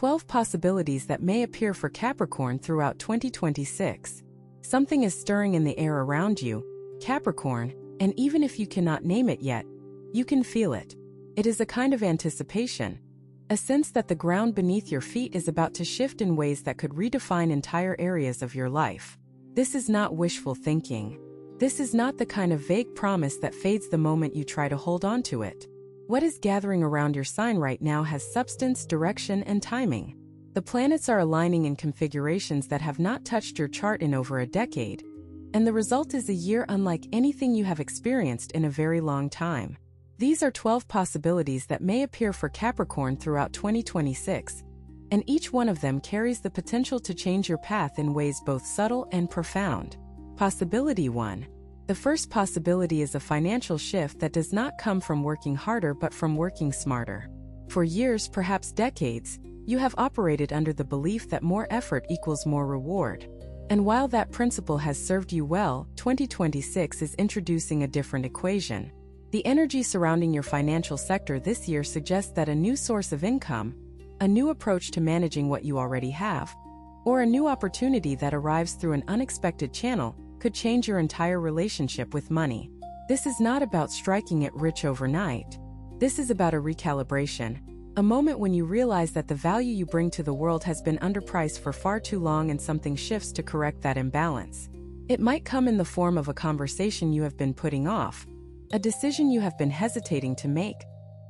12 possibilities that may appear for Capricorn throughout 2026. Something is stirring in the air around you, Capricorn, and even if you cannot name it yet, you can feel it. It is a kind of anticipation, a sense that the ground beneath your feet is about to shift in ways that could redefine entire areas of your life. This is not wishful thinking. This is not the kind of vague promise that fades the moment you try to hold on to it. What is gathering around your sign right now has substance, direction, and timing. The planets are aligning in configurations that have not touched your chart in over a decade, and the result is a year unlike anything you have experienced in a very long time. These are 12 possibilities that may appear for Capricorn throughout 2026, and each one of them carries the potential to change your path in ways both subtle and profound. Possibility 1. The first possibility is a financial shift that does not come from working harder but from working smarter. For years, perhaps decades, you have operated under the belief that more effort equals more reward. And while that principle has served you well, 2026 is introducing a different equation. The energy surrounding your financial sector this year suggests that a new source of income, a new approach to managing what you already have, or a new opportunity that arrives through an unexpected channel could change your entire relationship with money. This is not about striking it rich overnight. This is about a recalibration, a moment when you realize that the value you bring to the world has been underpriced for far too long and something shifts to correct that imbalance. It might come in the form of a conversation you have been putting off, a decision you have been hesitating to make,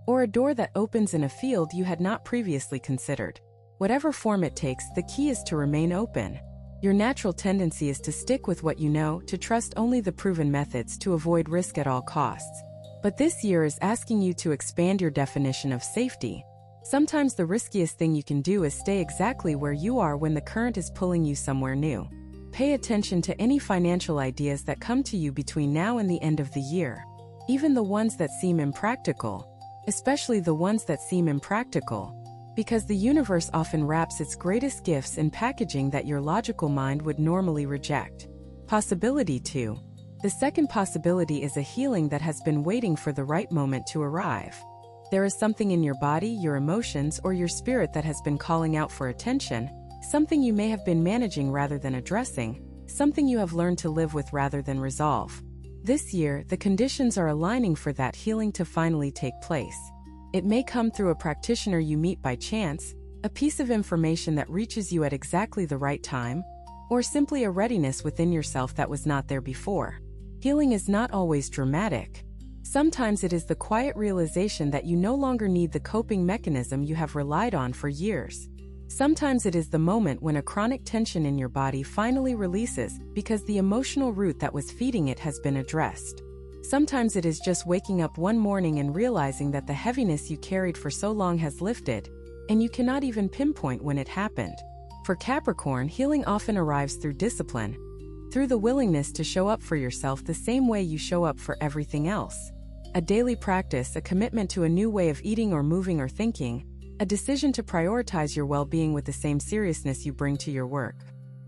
or a door that opens in a field you had not previously considered. Whatever form it takes, the key is to remain open. Your natural tendency is to stick with what you know, to trust only the proven methods, to avoid risk at all costs. But this year is asking you to expand your definition of safety. Sometimes the riskiest thing you can do is stay exactly where you are when the current is pulling you somewhere new. Pay attention to any financial ideas that come to you between now and the end of the year. Even the ones that seem impractical. Especially the ones that seem impractical. Because the universe often wraps its greatest gifts in packaging that your logical mind would normally reject. Possibility 2. The second possibility is a healing that has been waiting for the right moment to arrive. There is something in your body, your emotions, or your spirit that has been calling out for attention, something you may have been managing rather than addressing, something you have learned to live with rather than resolve. This year, the conditions are aligning for that healing to finally take place. It may come through a practitioner you meet by chance, a piece of information that reaches you at exactly the right time, or simply a readiness within yourself that was not there before. Healing is not always dramatic. Sometimes it is the quiet realization that you no longer need the coping mechanism you have relied on for years. Sometimes it is the moment when a chronic tension in your body finally releases because the emotional root that was feeding it has been addressed. Sometimes it is just waking up one morning and realizing that the heaviness you carried for so long has lifted, and you cannot even pinpoint when it happened. For Capricorn, healing often arrives through discipline, through the willingness to show up for yourself the same way you show up for everything else. A daily practice, a commitment to a new way of eating or moving or thinking, a decision to prioritize your well-being with the same seriousness you bring to your work.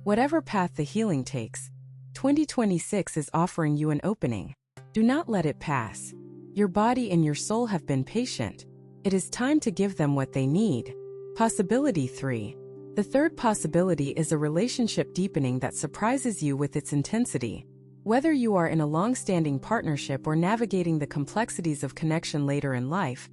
Whatever path the healing takes, 2026 is offering you an opening. Do not let it pass. Your body and your soul have been patient. It is time to give them what they need. Possibility 3. The third possibility is a relationship deepening that surprises you with its intensity. Whether you are in a long-standing partnership or navigating the complexities of connection later in life,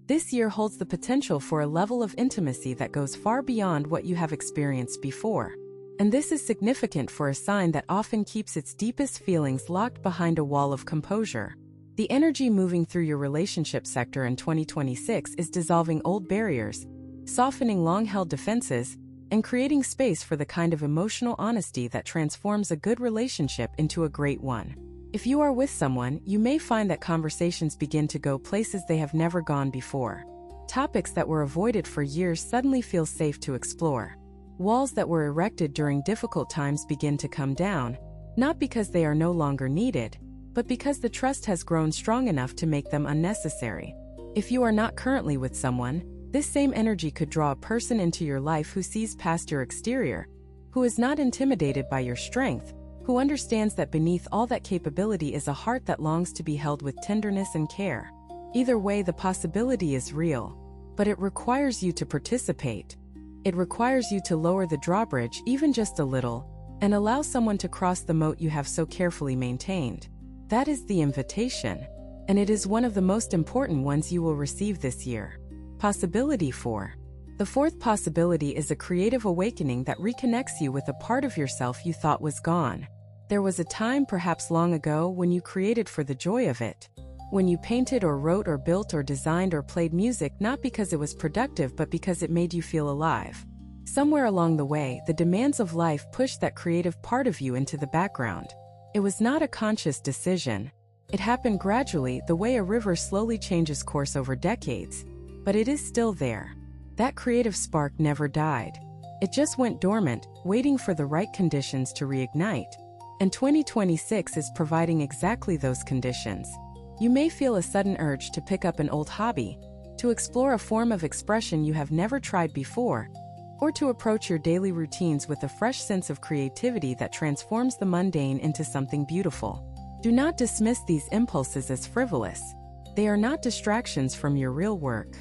this year holds the potential for a level of intimacy that goes far beyond what you have experienced before. And this is significant for a sign that often keeps its deepest feelings locked behind a wall of composure. The energy moving through your relationship sector in 2026 is dissolving old barriers, softening long-held defenses, and creating space for the kind of emotional honesty that transforms a good relationship into a great one. If you are with someone, you may find that conversations begin to go places they have never gone before. Topics that were avoided for years suddenly feel safe to explore. Walls that were erected during difficult times begin to come down, not because they are no longer needed, but because the trust has grown strong enough to make them unnecessary. If you are not currently with someone, this same energy could draw a person into your life who sees past your exterior, who is not intimidated by your strength, who understands that beneath all that capability is a heart that longs to be held with tenderness and care. Either way, the possibility is real, but it requires you to participate. It requires you to lower the drawbridge even just a little and allow someone to cross the moat you have so carefully maintained. That is the invitation, and it is one of the most important ones you will receive this year. Possibility 4. The fourth possibility is a creative awakening that reconnects you with a part of yourself you thought was gone. There was a time, perhaps long ago, when you created for the joy of it. When you painted or wrote or built or designed or played music, not because it was productive but because it made you feel alive. Somewhere along the way, the demands of life pushed that creative part of you into the background. It was not a conscious decision. It happened gradually, the way a river slowly changes course over decades. But it is still there. That creative spark never died. It just went dormant, waiting for the right conditions to reignite. And 2026 is providing exactly those conditions. You may feel a sudden urge to pick up an old hobby, to explore a form of expression you have never tried before, or to approach your daily routines with a fresh sense of creativity that transforms the mundane into something beautiful. Do not dismiss these impulses as frivolous. They are not distractions from your real work.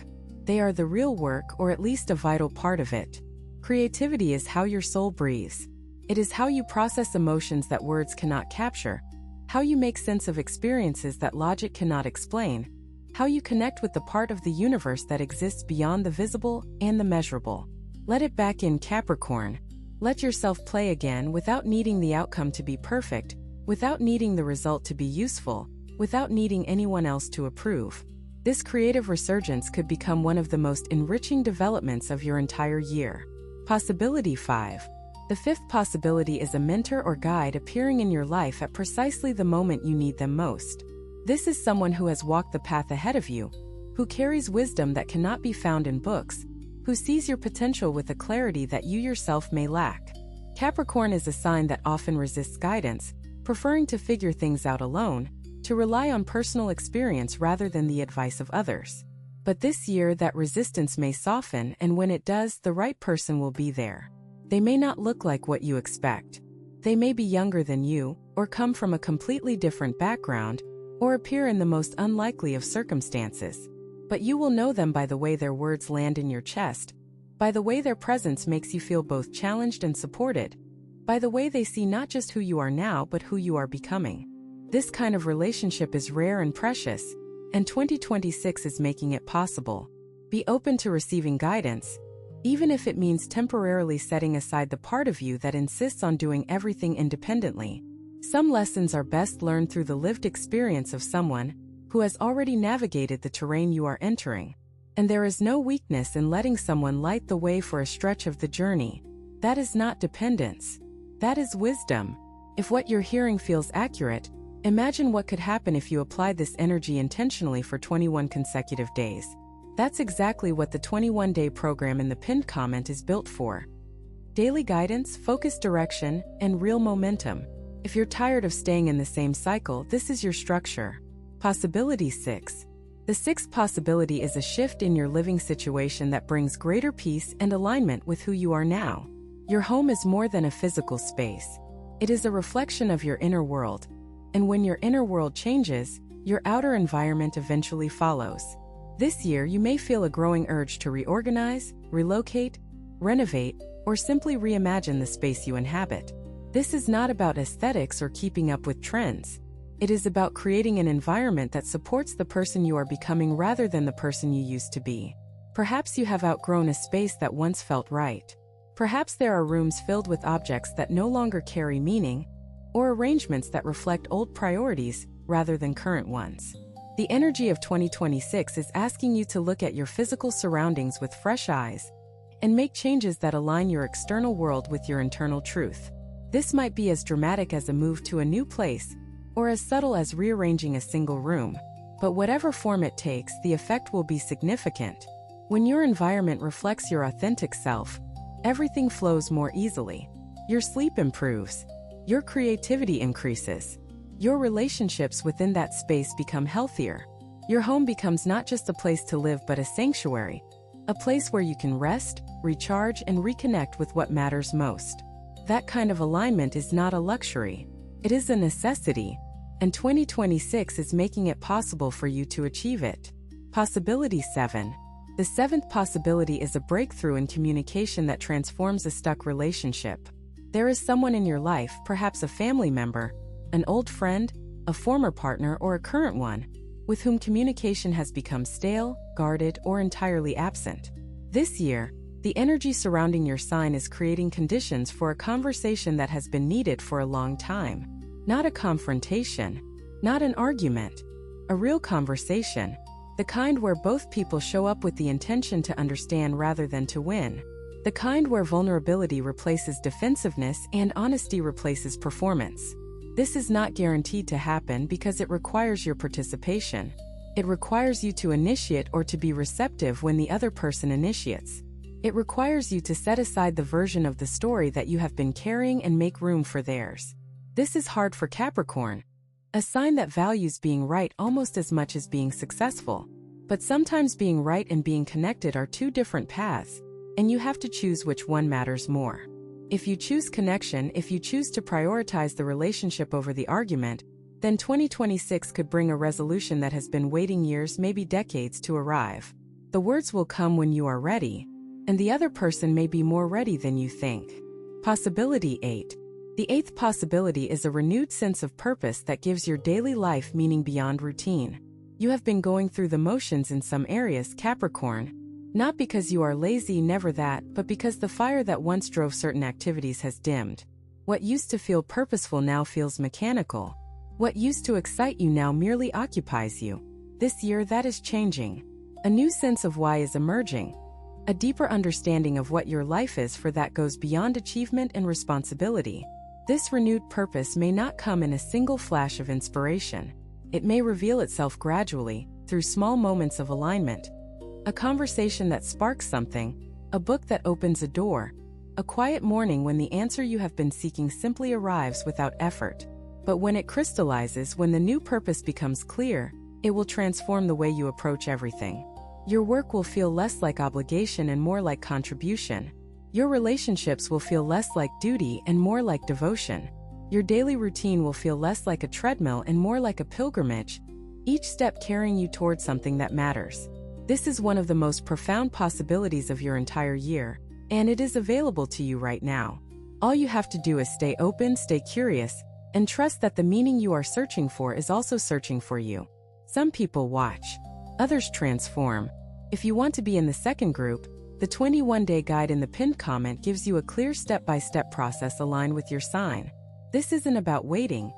They are the real work, or at least a vital part of it. Creativity is how your soul breathes. It is how you process emotions that words cannot capture, how you make sense of experiences that logic cannot explain, how you connect with the part of the universe that exists beyond the visible and the measurable. Let it back in, Capricorn. Let yourself play again without needing the outcome to be perfect, without needing the result to be useful, without needing anyone else to approve. This creative resurgence could become one of the most enriching developments of your entire year. Possibility 5. The fifth possibility is a mentor or guide appearing in your life at precisely the moment you need them most. This is someone who has walked the path ahead of you, who carries wisdom that cannot be found in books, who sees your potential with a clarity that you yourself may lack. Capricorn is a sign that often resists guidance, preferring to figure things out alone, to rely on personal experience rather than the advice of others. But this year that resistance may soften, and when it does, the right person will be there. They may not look like what you expect. They may be younger than you, or come from a completely different background, or appear in the most unlikely of circumstances. But you will know them by the way their words land in your chest, by the way their presence makes you feel both challenged and supported, by the way they see not just who you are now but who you are becoming. This kind of relationship is rare and precious, and 2026 is making it possible. Be open to receiving guidance, even if it means temporarily setting aside the part of you that insists on doing everything independently. Some lessons are best learned through the lived experience of someone who has already navigated the terrain you are entering. And there is no weakness in letting someone light the way for a stretch of the journey. That is not dependence. That is wisdom. If what you're hearing feels accurate, imagine what could happen if you applied this energy intentionally for 21 consecutive days. That's exactly what the 21-day program in the pinned comment is built for. Daily guidance, focused direction, and real momentum. If you're tired of staying in the same cycle, this is your structure. Possibility 6. The sixth possibility is a shift in your living situation that brings greater peace and alignment with who you are now. Your home is more than a physical space. It is a reflection of your inner world. And when your inner world changes, your outer environment eventually follows. This year, you may feel a growing urge to reorganize, relocate, renovate, or simply reimagine the space you inhabit. This is not about aesthetics or keeping up with trends. It is about creating an environment that supports the person you are becoming rather than the person you used to be. Perhaps you have outgrown a space that once felt right. Perhaps there are rooms filled with objects that no longer carry meaning, or arrangements that reflect old priorities rather than current ones. The energy of 2026 is asking you to look at your physical surroundings with fresh eyes and make changes that align your external world with your internal truth. This might be as dramatic as a move to a new place, or as subtle as rearranging a single room. But whatever form it takes, the effect will be significant. When your environment reflects your authentic self, everything flows more easily. Your sleep improves. Your creativity increases. Your relationships within that space become healthier. Your home becomes not just a place to live but a sanctuary, a place where you can rest, recharge, and reconnect with what matters most. That kind of alignment is not a luxury. It is a necessity, and 2026 is making it possible for you to achieve it. Possibility 7. The seventh possibility is a breakthrough in communication that transforms a stuck relationship. There is someone in your life, perhaps a family member, an old friend, a former partner, or a current one, with whom communication has become stale, guarded, or entirely absent. This year, the energy surrounding your sign is creating conditions for a conversation that has been needed for a long time. Not a confrontation, not an argument, a real conversation, the kind where both people show up with the intention to understand rather than to win. The kind where vulnerability replaces defensiveness and honesty replaces performance. This is not guaranteed to happen because it requires your participation. It requires you to initiate or to be receptive when the other person initiates. It requires you to set aside the version of the story that you have been carrying and make room for theirs. This is hard for Capricorn, a sign that values being right almost as much as being successful. But sometimes being right and being connected are two different paths, and you have to choose which one matters more. If you choose connection, if you choose to prioritize the relationship over the argument, then 2026 could bring a resolution that has been waiting years, maybe decades, to arrive. The words will come when you are ready, and the other person may be more ready than you think. Possibility 8. The eighth possibility is a renewed sense of purpose that gives your daily life meaning beyond routine. You have been going through the motions in some areas, Capricorn, not because you are lazy, never that, but because the fire that once drove certain activities has dimmed. What used to feel purposeful now feels mechanical. What used to excite you now merely occupies you. This year, that is changing. A new sense of why is emerging. A deeper understanding of what your life is for that goes beyond achievement and responsibility. This renewed purpose may not come in a single flash of inspiration. It may reveal itself gradually, through small moments of alignment. A conversation that sparks something, a book that opens a door, a quiet morning when the answer you have been seeking simply arrives without effort. But when it crystallizes, when the new purpose becomes clear, it will transform the way you approach everything. Your work will feel less like obligation and more like contribution. Your relationships will feel less like duty and more like devotion. Your daily routine will feel less like a treadmill and more like a pilgrimage, each step carrying you towards something that matters. This is one of the most profound possibilities of your entire year, and it is available to you right now. All you have to do is stay open, stay curious, and trust that the meaning you are searching for is also searching for you. Some people watch, others transform. If you want to be in the second group, the 21-day guide in the pinned comment gives you a clear step-by-step process aligned with your sign. This isn't about waiting,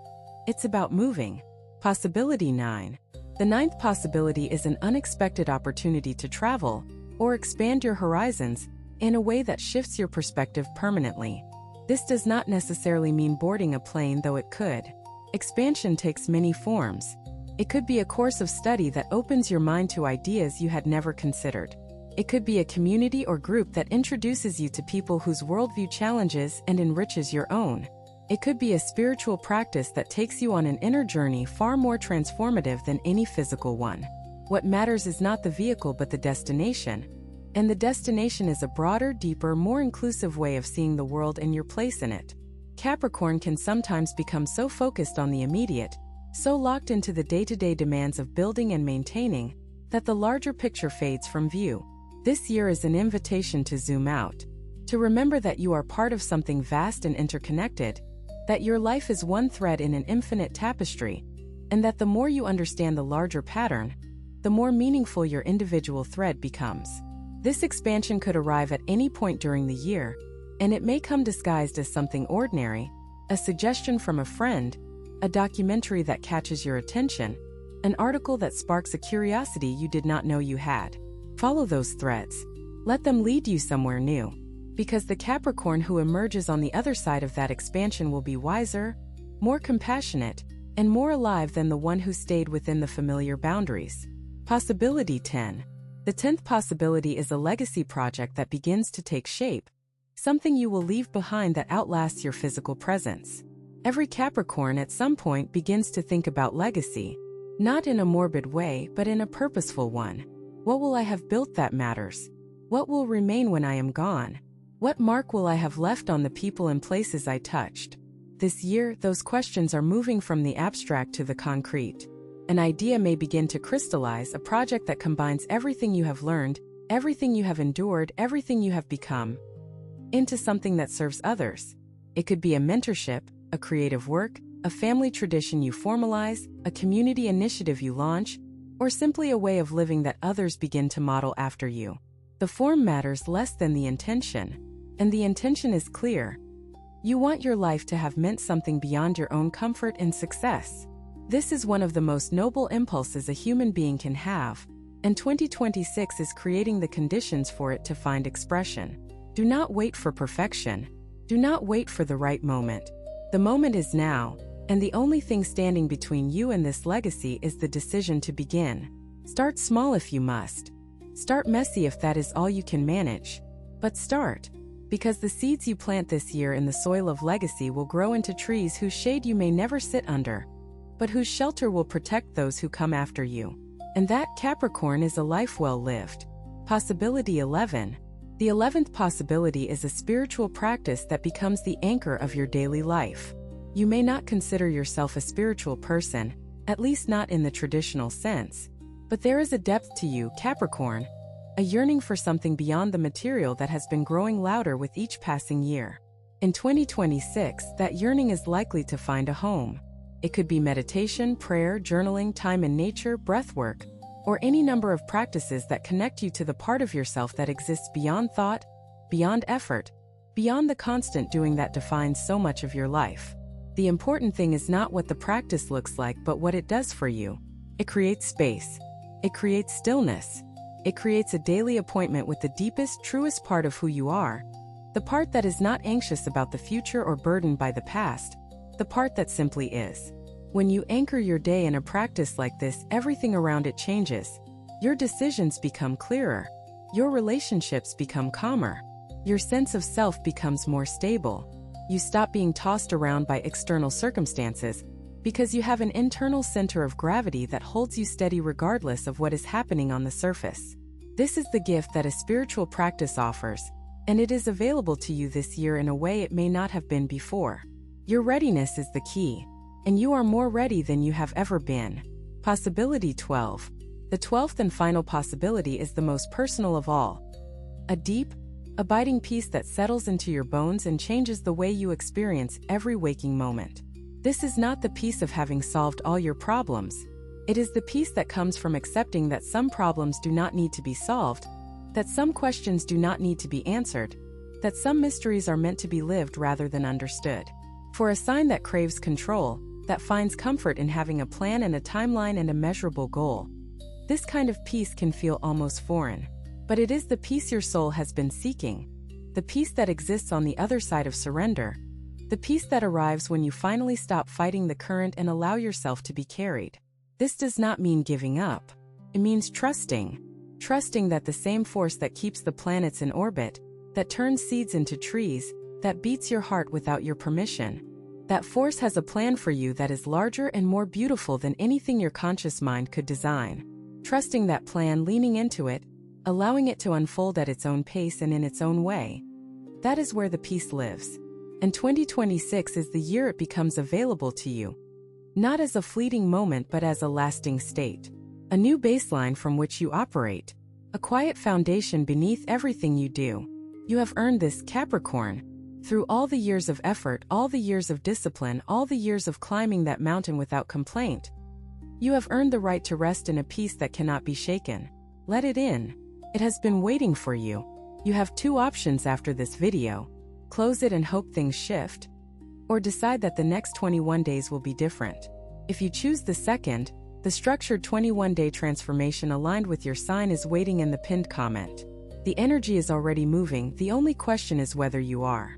it's about moving. Possibility 9. The ninth possibility is an unexpected opportunity to travel or expand your horizons in a way that shifts your perspective permanently. This does not necessarily mean boarding a plane, though it could. Expansion takes many forms. It could be a course of study that opens your mind to ideas you had never considered. It could be a community or group that introduces you to people whose worldview challenges and enriches your own. It could be a spiritual practice that takes you on an inner journey far more transformative than any physical one. What matters is not the vehicle but the destination. And the destination is a broader, deeper, more inclusive way of seeing the world and your place in it. Capricorn can sometimes become so focused on the immediate, so locked into the day-to-day demands of building and maintaining, that the larger picture fades from view. This year is an invitation to zoom out, to remember that you are part of something vast and interconnected, that your life is one thread in an infinite tapestry, and that the more you understand the larger pattern, the more meaningful your individual thread becomes. This expansion could arrive at any point during the year, and it may come disguised as something ordinary, a suggestion from a friend, a documentary that catches your attention, an article that sparks a curiosity you did not know you had. Follow those threads. Let them lead you somewhere new. Because the Capricorn who emerges on the other side of that expansion will be wiser, more compassionate, and more alive than the one who stayed within the familiar boundaries. Possibility 10. The 10th possibility is a legacy project that begins to take shape, something you will leave behind that outlasts your physical presence. Every Capricorn at some point begins to think about legacy, not in a morbid way, but in a purposeful one. What will I have built that matters? What will remain when I am gone? What mark will I have left on the people and places I touched? This year, those questions are moving from the abstract to the concrete. An idea may begin to crystallize, a project that combines everything you have learned, everything you have endured, everything you have become, into something that serves others. It could be a mentorship, a creative work, a family tradition you formalize, a community initiative you launch, or simply a way of living that others begin to model after you. The form matters less than the intention, and the intention is clear. You want your life to have meant something beyond your own comfort and success. This is one of the most noble impulses a human being can have, and 2026 is creating the conditions for it to find expression. Do not wait for perfection. Do not wait for the right moment. The moment is now, and the only thing standing between you and this legacy is the decision to begin. Start small if you must. Start messy if that is all you can manage. But start, because the seeds you plant this year in the soil of legacy will grow into trees whose shade you may never sit under, but whose shelter will protect those who come after you. And that, Capricorn, is a life well lived. Possibility 11. The 11th possibility is a spiritual practice that becomes the anchor of your daily life. You may not consider yourself a spiritual person, at least not in the traditional sense, but there is a depth to you, Capricorn, a yearning for something beyond the material that has been growing louder with each passing year. In 2026, that yearning is likely to find a home. It could be meditation, prayer, journaling, time in nature, breathwork, or any number of practices that connect you to the part of yourself that exists beyond thought, beyond effort, beyond the constant doing that defines so much of your life. The important thing is not what the practice looks like, but what it does for you. It creates space. It creates stillness. It creates a daily appointment with the deepest, truest part of who you are, the part that is not anxious about the future or burdened by the past, the part that simply is. When you anchor your day in a practice like this, everything around it changes. Your decisions become clearer. Your relationships become calmer. Your sense of self becomes more stable. You stop being tossed around by external circumstances because you have an internal center of gravity that holds you steady regardless of what is happening on the surface. This is the gift that a spiritual practice offers, and it is available to you this year in a way it may not have been before. Your readiness is the key, and you are more ready than you have ever been. Possibility 12. The 12th and final possibility is the most personal of all. A deep, abiding peace that settles into your bones and changes the way you experience every waking moment. This is not the peace of having solved all your problems. It is the peace that comes from accepting that some problems do not need to be solved, that some questions do not need to be answered, that some mysteries are meant to be lived rather than understood. For a sign that craves control, that finds comfort in having a plan and a timeline and a measurable goal, this kind of peace can feel almost foreign. But it is the peace your soul has been seeking, the peace that exists on the other side of surrender, the peace that arrives when you finally stop fighting the current and allow yourself to be carried. This does not mean giving up. It means trusting. Trusting that the same force that keeps the planets in orbit, that turns seeds into trees, that beats your heart without your permission, that force has a plan for you that is larger and more beautiful than anything your conscious mind could design. Trusting that plan, leaning into it, allowing it to unfold at its own pace and in its own way. That is where the peace lives. And 2026 is the year it becomes available to you. Not as a fleeting moment, but as a lasting state. A new baseline from which you operate. A quiet foundation beneath everything you do. You have earned this, Capricorn. Through all the years of effort, all the years of discipline, all the years of climbing that mountain without complaint. You have earned the right to rest in a peace that cannot be shaken. Let it in. It has been waiting for you. You have two options after this video. Close it and hope things shift, or decide that the next 21 days will be different. If you choose the second, the structured 21-day transformation aligned with your sign is waiting in the pinned comment. The energy is already moving, the only question is whether you are.